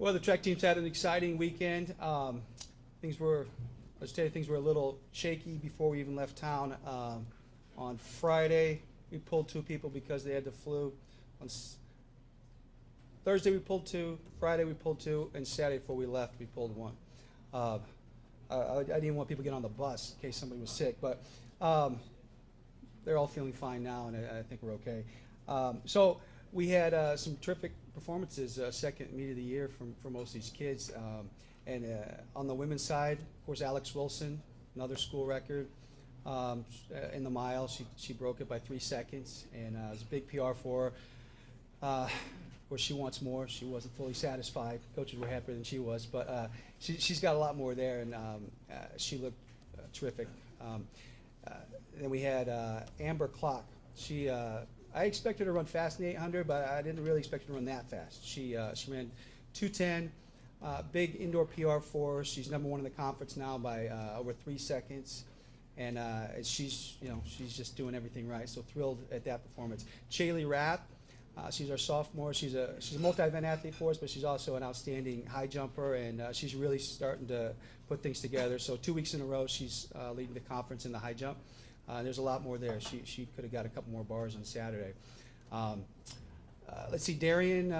Well, the track teams had an exciting weekend. Let's tell you, things were a little shaky before we even left town. On Friday, we pulled 2 people because they had the flu. Thursday, we pulled 2. Friday, we pulled 2. And Saturday, before we left, we pulled 1. I didn't want people to get on the bus in case somebody was sick, but they're all feeling fine now, and I think we're okay. So we had some terrific performances, second meet of the year from most of these kids. And on the women's side, of course, Alex Wilson, another school record in the mile. She broke it by 3 seconds, and it was a big PR for her. Of course, she wants more. She wasn't fully satisfied. Coaches were happier than she was, but she's got a lot more there, and she looked terrific. Then we had Amber Clock. I expected her to run fast in the 800, but I didn't really expect her to run that fast. She ran 2:10, big indoor PR for her. She's #1 in the conference now by over 3 seconds, and she's just doing everything right. So thrilled at that performance. Chaley Rath, she's our sophomore. She's a multi-event athlete for us, but she's also an outstanding high jumper, and she's really starting to put things together. So 2 weeks in a row, she's leading the conference in the high jump. There's a lot more there. She could have got a couple more bars on Saturday. Let's see, Darian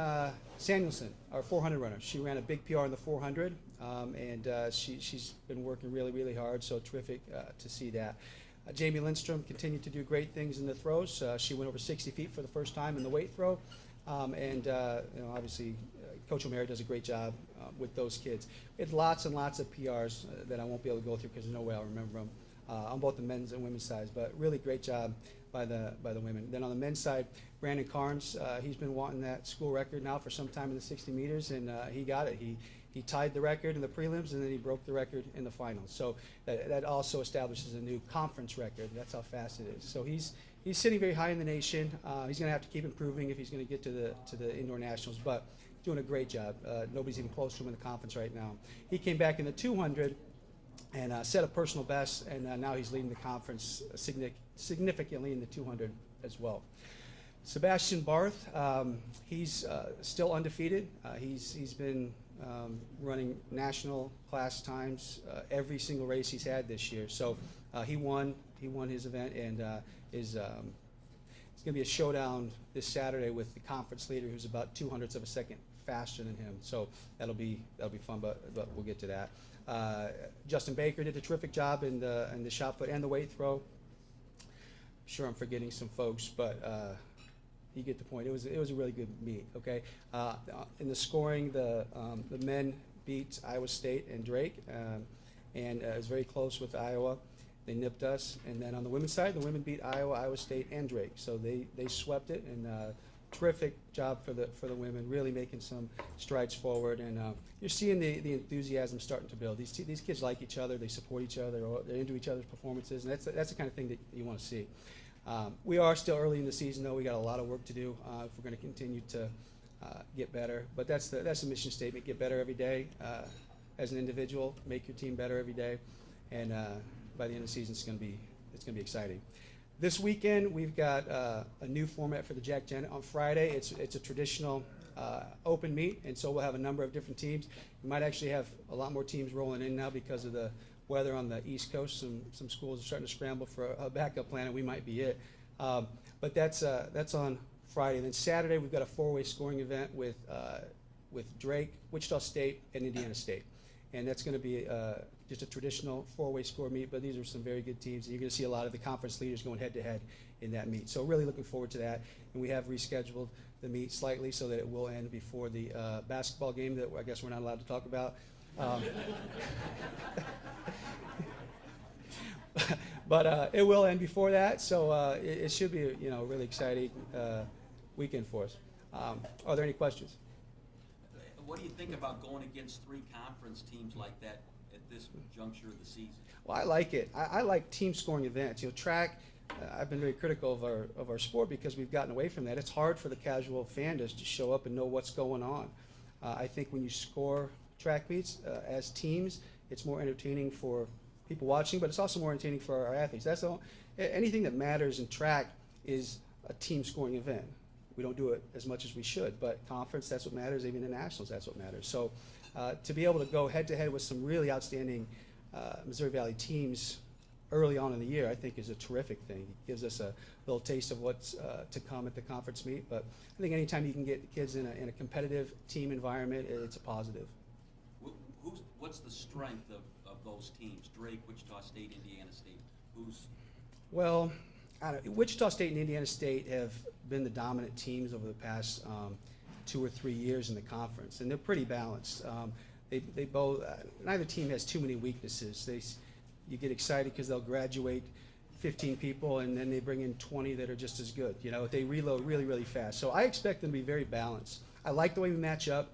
Samuelson, our 400 runner. She ran a big PR in the 400, and she's been working really, really hard, so terrific to see that. Jamie Lindstrom continued to do great things in the throws. She went over 60 feet for the first time in the weight throw, and obviously Coach O'Mara does a great job with those kids. We had lots and lots of PRs that I won't be able to go through because there's no way I'll remember them. On both the men's and women's sides, but really great job by the women. Then on the men's side, Brandon Carnes, he's been wanting that school record now for some time in the 60 meters, and he got it. He tied the record in the prelims, and then he broke the record in the finals. So that also establishes a new conference record. That's how fast it is. So he's sitting very high in the nation. He's going to have to keep improving if he's going to get to the indoor nationals, but doing a great job. Nobody's even close to him in the conference right now. He came back in the 200. And set a personal best, and now he's leading the conference significantly in the 200 as well. Sebastian Barth, he's still undefeated. He's been running national class times every single race he's had this year. So he won his event, and it's going to be a showdown this Saturday with the conference leader, who's about 0.02 of a second faster than him. So that'll be fun, but we'll get to that. Justin Baker did a terrific job in the shot put and the weight throw. I'm sure I'm forgetting some folks, but you get the point. It was a really good meet. Okay, in the scoring, the men beat Iowa State and Drake, and it was very close with Iowa. They nipped us, and then on the women's side, the women beat Iowa State, and Drake. So they swept it, and terrific job for the women, really making some strides forward, and you're seeing the enthusiasm starting to build. These kids like each other, they support each other, they're into each other's performances, and that's the kind of thing that you want to see. We are still early in the season, though. We got a lot of work to do if we're going to continue to get better. But that's the mission statement: get better every day as an individual, make your team better every day, and by the end of the season, it's going to be exciting. This weekend, we've got a new format for the Jack Jennett. On Friday, it's a traditional open meet, and so we'll have a number of different teams. We might actually have a lot more teams rolling in now because of the weather on the East Coast. Some schools are starting to scramble for a backup plan, and we might be it. But that's on Friday. And then Saturday, we've got a 4-way scoring event with Drake, Wichita State, and Indiana State. And that's going to be just a traditional 4-way score meet, but these are some very good teams, and you're going to see a lot of the conference leaders going head-to-head in that meet. So really looking forward to that, and we have rescheduled the meet slightly so that it will end before the basketball game that I guess we're not allowed to talk about. But it will end before that, so it should be a really exciting weekend for us. Are there any questions? What do you think about going against 3 conference teams like that at this juncture of the season? Well, I like it. I like team scoring events. Track, I've been very critical of our sport because we've gotten away from that. It's hard for the casual fan to just show up and know what's going on. I think when you score track meets as teams, it's more entertaining for people watching, but it's also more entertaining for our athletes. Anything that matters in track is a team scoring event. We don't do it as much as we should, but conference, that's what matters. Even the nationals, that's what matters. So to be able to go head-to-head with some really outstanding Missouri Valley teams early on in the year, I think is a terrific thing. It gives us a little taste of what's to come at the conference meet. But I think anytime you can get kids in a competitive team environment, it's a positive. What's the strength of those teams? Drake, Wichita State, Indiana State. Well, I don't know. Wichita State and Indiana State have been the dominant teams over the past 2 or 3 years in the conference, and they're pretty balanced. They both neither team has too many weaknesses. You get excited because they'll graduate 15 people and then they bring in 20 that are just as good. You know, they reload really, really fast. So I expect them to be very balanced. I like the way we match up,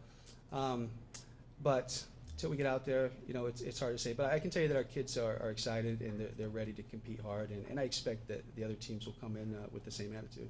but until we get out there, you know, it's hard to say. But I can tell you that our kids are excited and they're ready to compete hard, and I expect that the other teams will come in with the same attitude.